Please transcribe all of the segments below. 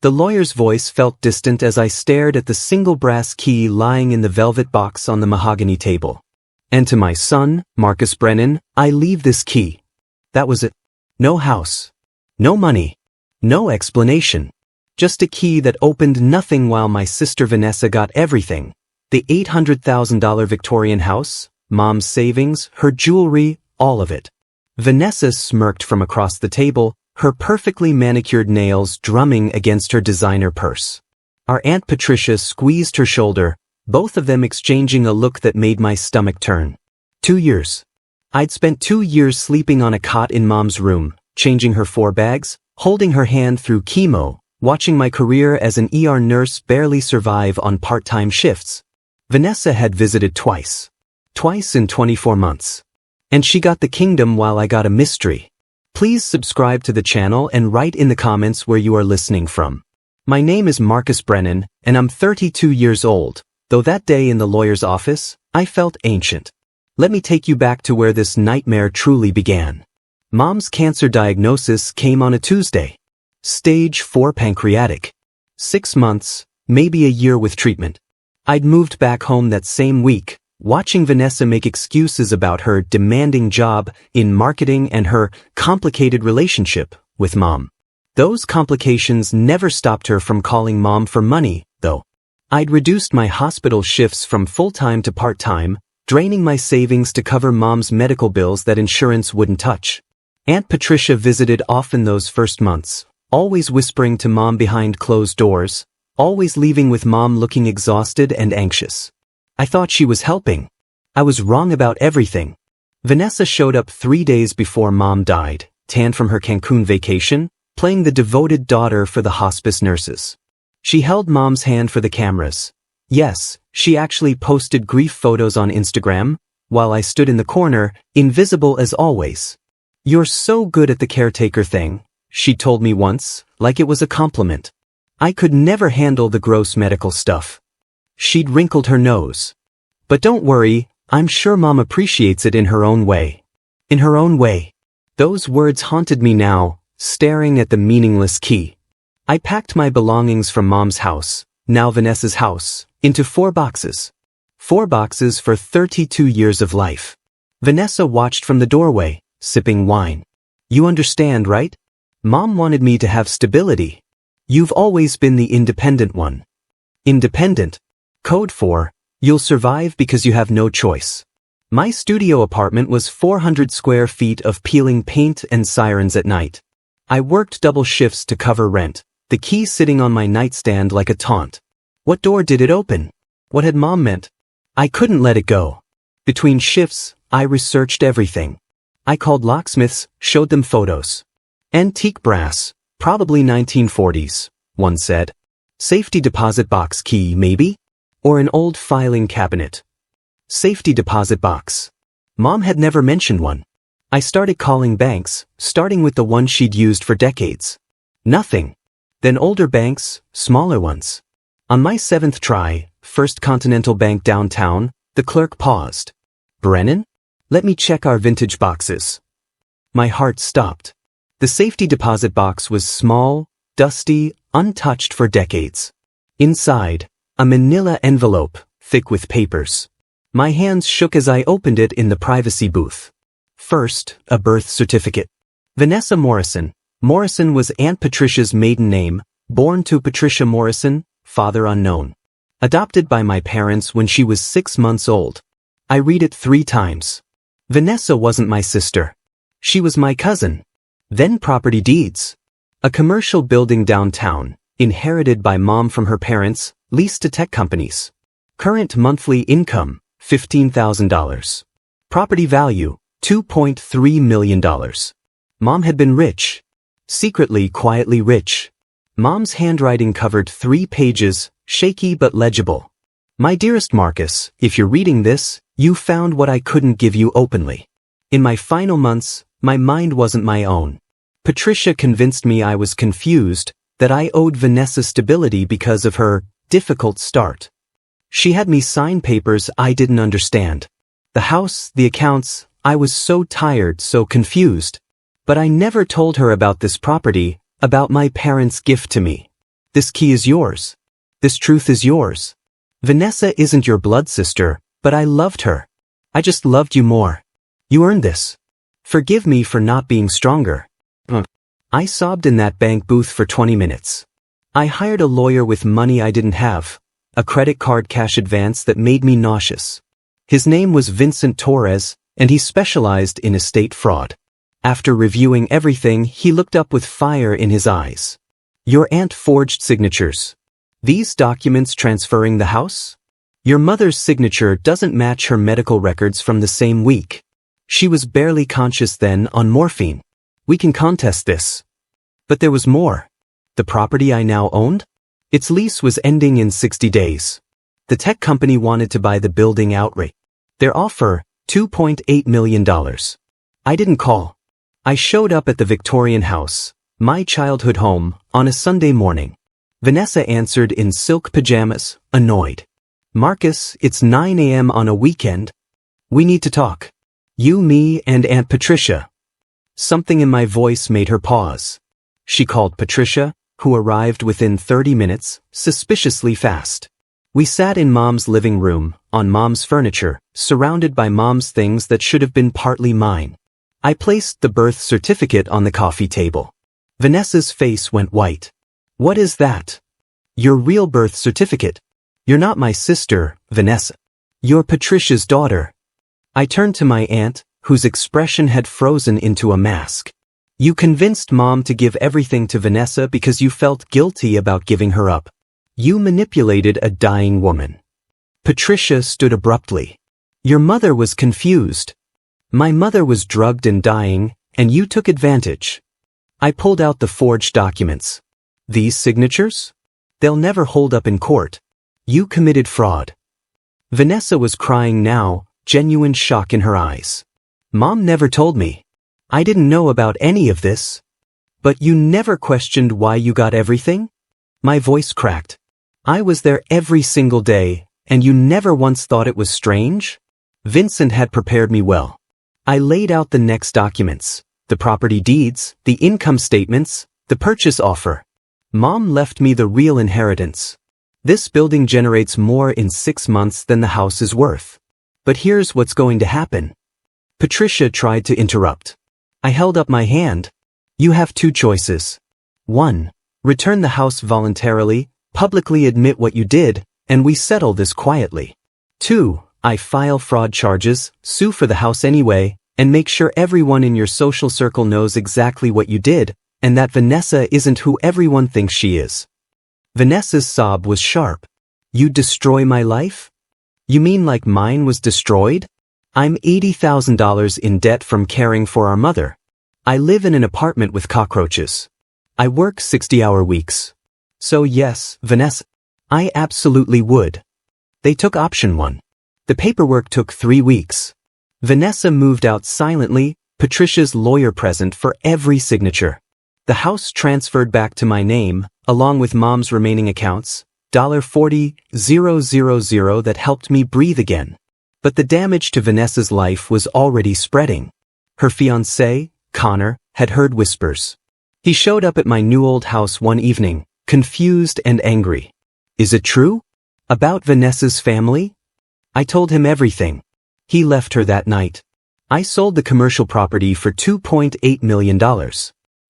The lawyer's voice felt distant as I stared at the single brass key lying in the velvet box on the mahogany table. And to my son, Marcus Brennan, I leave this key. That was it. No house. No money. No explanation. Just a key that opened nothing while my sister Vanessa got everything. The $800,000 Victorian house, Mom's savings, her jewelry, all of it. Vanessa smirked from across the table, her perfectly manicured nails drumming against her designer purse. Our Aunt Patricia squeezed her shoulder, both of them exchanging a look that made my stomach turn. 2 years. I'd spent 2 years sleeping on a cot in Mom's room, changing her 4 bags, holding her hand through chemo, watching my career as an ER nurse barely survive on part-time shifts. Vanessa had visited twice. Twice in 24 months. And she got the kingdom while I got a mystery. Please subscribe to the channel and write in the comments where you are listening from. My name is Marcus Brennan, and I'm 32 years old, though that day in the lawyer's office, I felt ancient. Let me take you back to where this nightmare truly began. Mom's cancer diagnosis came on a Tuesday. Stage 4 pancreatic. 6 months, maybe a year with treatment. I'd moved back home that same week, watching Vanessa make excuses about her demanding job in marketing and her complicated relationship with Mom. Those complications never stopped her from calling Mom for money, though. I'd reduced my hospital shifts from full-time to part-time, draining my savings to cover Mom's medical bills that insurance wouldn't touch. Aunt Patricia visited often those first months, always whispering to Mom behind closed doors, always leaving with Mom looking exhausted and anxious. I thought she was helping. I was wrong about everything. Vanessa showed up 3 days before Mom died, tanned from her Cancun vacation, playing the devoted daughter for the hospice nurses. She held Mom's hand for the cameras. Yes, she actually posted grief photos on Instagram, while I stood in the corner, invisible as always. "You're so good at the caretaker thing," she told me once, like it was a compliment. I could never handle the gross medical stuff. She'd wrinkled her nose. "But don't worry, I'm sure Mom appreciates it in her own way." In her own way. Those words haunted me now, staring at the meaningless key. I packed my belongings from Mom's house, now Vanessa's house, into 4 boxes. 4 boxes for 32 years of life. Vanessa watched from the doorway, sipping wine. "You understand, right? Mom wanted me to have stability. You've always been the independent one." Independent. Code for, you'll survive because you have no choice. My studio apartment was 400 square feet of peeling paint and sirens at night. I worked double shifts to cover rent, the key sitting on my nightstand like a taunt. What door did it open? What had Mom meant? I couldn't let it go. Between shifts, I researched everything. I called locksmiths, showed them photos. "Antique brass, probably 1940s, one said. "Safety deposit box key, maybe? Or an old filing cabinet." Safety deposit box. Mom had never mentioned one. I started calling banks, starting with the one she'd used for decades. Nothing. Then older banks, smaller ones. On my 7th try, First Continental Bank downtown, the clerk paused. "Brennan? Let me check our vintage boxes." My heart stopped. The safety deposit box was small, dusty, untouched for decades. Inside, a manila envelope, thick with papers. My hands shook as I opened it in the privacy booth. First, a birth certificate. Vanessa Morrison. Morrison was Aunt Patricia's maiden name, born to Patricia Morrison, father unknown. Adopted by my parents when she was 6 months old. I read it 3 times. Vanessa wasn't my sister. She was my cousin. Then property deeds. A commercial building downtown, inherited by Mom from her parents, leased to tech companies. Current monthly income, $15,000. Property value, $2.3 million. Mom had been rich. Secretly, quietly rich. Mom's handwriting covered 3 pages, shaky but legible. "My dearest Marcus, if you're reading this, you found what I couldn't give you openly. In my final months, my mind wasn't my own. Patricia convinced me I was confused, that I owed Vanessa stability because of her difficult start. She had me sign papers I didn't understand. The house, the accounts, I was so tired, so confused. But I never told her about this property, about my parents' gift to me. This key is yours. This truth is yours. Vanessa isn't your blood sister, but I loved her. I just loved you more. You earned this. Forgive me for not being stronger. I sobbed in that bank booth for 20 minutes. I hired a lawyer with money I didn't have, a credit card cash advance that made me nauseous. His name was Vincent Torres, and he specialized in estate fraud. After reviewing everything, he looked up with fire in his eyes. Your aunt forged signatures. These documents transferring the house? Your mother's signature doesn't match her medical records from the same week. She was barely conscious then on morphine. We can contest this. But there was more. The property I now owned? Its lease was ending in 60 days. The tech company wanted to buy the building outright. Their offer, $2.8 million. I didn't call. I showed up at the Victorian house, my childhood home, on a Sunday morning. Vanessa answered in silk pajamas, annoyed. Marcus, it's 9 a.m. on a weekend. We need to talk. You, me, and Aunt Patricia. Something in my voice made her pause. She called Patricia, who arrived within 30 minutes, suspiciously fast. We sat in Mom's living room, on Mom's furniture, surrounded by Mom's things that should have been partly mine. I placed the birth certificate on the coffee table. Vanessa's face went white. What is that? Your real birth certificate. You're not my sister, Vanessa. You're Patricia's daughter. I turned to my aunt, whose expression had frozen into a mask. You convinced Mom to give everything to Vanessa because you felt guilty about giving her up. You manipulated a dying woman. Patricia stood abruptly. Your mother was confused. My mother was drugged and dying, and you took advantage. I pulled out the forged documents. These signatures? They'll never hold up in court. You committed fraud. Vanessa was crying now, genuine shock in her eyes. Mom never told me. I didn't know about any of this. But you never questioned why you got everything? My voice cracked. I was there every single day, and you never once thought it was strange? Vincent had prepared me well. I laid out the next documents, the property deeds, the income statements, the purchase offer. Mom left me the real inheritance. This building generates more in 6 months than the house is worth. But here's what's going to happen. Patricia tried to interrupt. I held up my hand. You have 2 choices. 1. Return the house voluntarily, publicly admit what you did, and we settle this quietly. 2. I file fraud charges, sue for the house anyway, and make sure everyone in your social circle knows exactly what you did, and that Vanessa isn't who everyone thinks she is. Vanessa's sob was sharp. You destroy my life? You mean like mine was destroyed? I'm $80,000 in debt from caring for our mother. I live in an apartment with cockroaches. I work 60-hour weeks. So yes, Vanessa, I absolutely would. They took option 1. The paperwork took 3 weeks. Vanessa moved out silently, Patricia's lawyer present for every signature. The house transferred back to my name, along with Mom's remaining accounts, $40,000 that helped me breathe again. But the damage to Vanessa's life was already spreading. Her fiancé, Connor, had heard whispers. He showed up at my new old house one evening, confused and angry. Is it true? About Vanessa's family? I told him everything. He left her that night. I sold the commercial property for $2.8 million.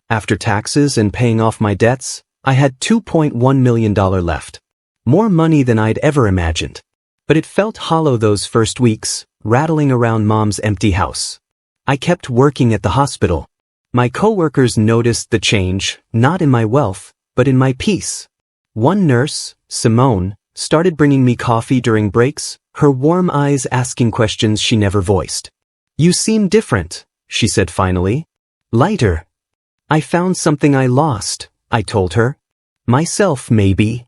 After taxes and paying off my debts, I had $2.1 million left. More money than I'd ever imagined. But it felt hollow those first weeks, rattling around Mom's empty house. I kept working at the hospital. My coworkers noticed the change, not in my wealth, but in my peace. One nurse, Simone, started bringing me coffee during breaks, her warm eyes asking questions she never voiced. You seem different, she said finally. Lighter. I found something I lost, I told her. Myself, maybe.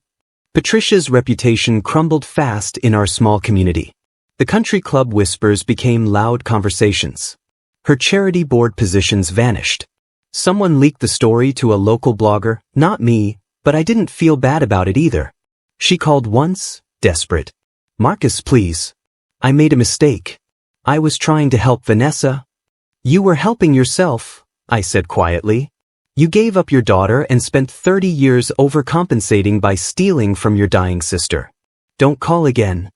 Patricia's reputation crumbled fast in our small community. The country club whispers became loud conversations. Her charity board positions vanished. Someone leaked the story to a local blogger, not me, but I didn't feel bad about it either. She called once, desperate. Marcus, please. I made a mistake. I was trying to help Vanessa. You were helping yourself, I said quietly. You gave up your daughter and spent 30 years overcompensating by stealing from your dying sister. Don't call again.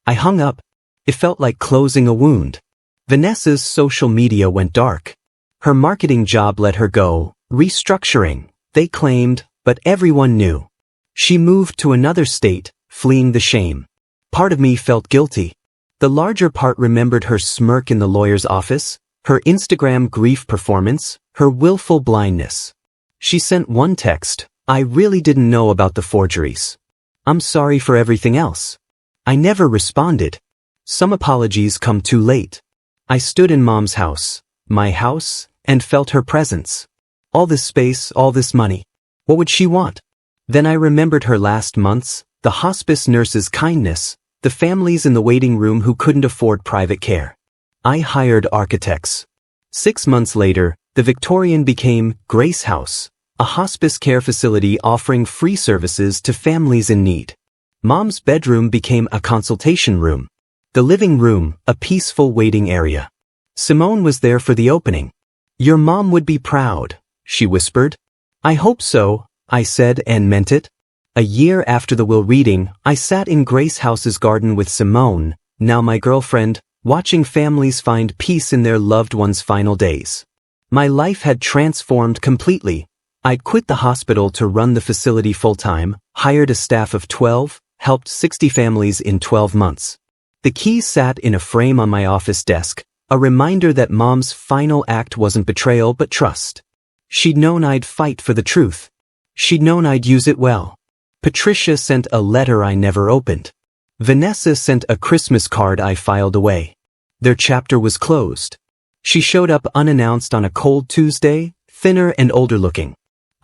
I hung up. It felt like closing a wound. Vanessa's social media went dark. Her marketing job let her go, restructuring, they claimed, but everyone knew. She moved to another state, fleeing the shame. Part of me felt guilty. The larger part remembered her smirk in the lawyer's office, her Instagram grief performance, her willful blindness. She sent one text, "I really didn't know about the forgeries. I'm sorry for everything else." I never responded. Some apologies come too late. I stood in Mom's house, my house, and felt her presence. All this space, all this money. What would she want? Then I remembered her last months, the hospice nurse's kindness, the families in the waiting room who couldn't afford private care. I hired architects. 6 months later, the Victorian became Grace House, a hospice care facility offering free services to families in need. Mom's bedroom became a consultation room. The living room, a peaceful waiting area. Simone was there for the opening. "Your mom would be proud," she whispered. "I hope so," I said and meant it. A year after the will reading, I sat in Grace House's garden with Simone, now my girlfriend, watching families find peace in their loved ones' final days. My life had transformed completely. I'd quit the hospital to run the facility full-time, hired a staff of 12, helped 60 families in 12 months. The key sat in a frame on my office desk, a reminder that Mom's final act wasn't betrayal but trust. She'd known I'd fight for the truth. She'd known I'd use it well. Patricia sent a letter I never opened. Vanessa sent a Christmas card I filed away. Their chapter was closed. She showed up unannounced on a cold Tuesday, thinner and older looking.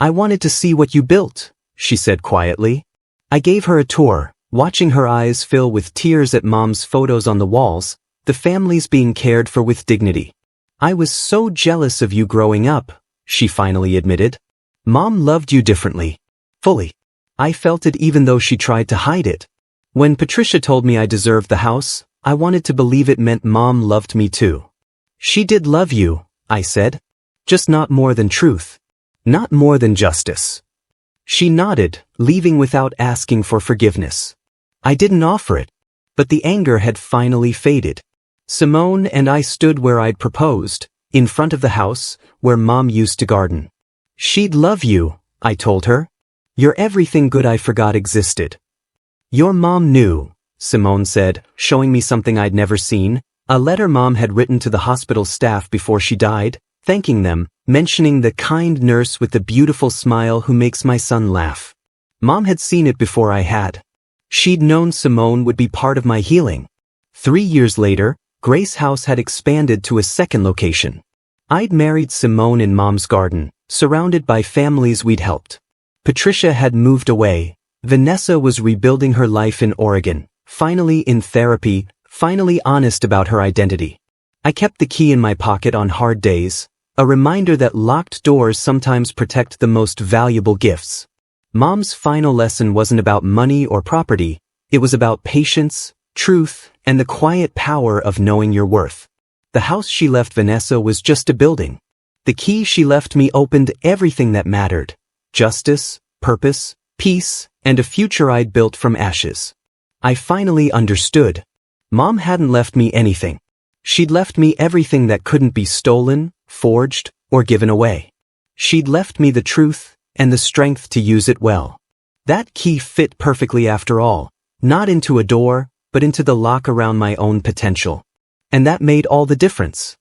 "I wanted to see what you built," she said quietly. I gave her a tour, watching her eyes fill with tears at Mom's photos on the walls, the families being cared for with dignity. "I was so jealous of you growing up," she finally admitted. "Mom loved you differently. Fully. I felt it even though she tried to hide it. When Patricia told me I deserved the house, I wanted to believe it meant Mom loved me too." "She did love you," I said. "Just not more than truth. Not more than justice." She nodded, leaving without asking for forgiveness. I didn't offer it, but the anger had finally faded. Simone and I stood where I'd proposed, in front of the house, where Mom used to garden. "She'd love you," I told her. "You're everything good I forgot existed." "Your mom knew," Simone said, showing me something I'd never seen, a letter Mom had written to the hospital staff before she died, thanking them, mentioning the kind nurse with the beautiful smile who makes my son laugh. Mom had seen it before I had. She'd known Simone would be part of my healing. 3 years later, Grace House had expanded to a second location. I'd married Simone in Mom's garden, surrounded by families we'd helped. Patricia had moved away. Vanessa was rebuilding her life in Oregon, finally in therapy, finally honest about her identity. I kept the key in my pocket on hard days, a reminder that locked doors sometimes protect the most valuable gifts. Mom's final lesson wasn't about money or property, it was about patience, truth, and the quiet power of knowing your worth. The house she left Vanessa was just a building. The key she left me opened everything that mattered. Justice, purpose, peace, and a future I'd built from ashes. I finally understood. Mom hadn't left me anything. She'd left me everything that couldn't be stolen, forged, or given away. She'd left me the truth and the strength to use it well. That key fit perfectly after all, not into a door, but into the lock around my own potential. And that made all the difference.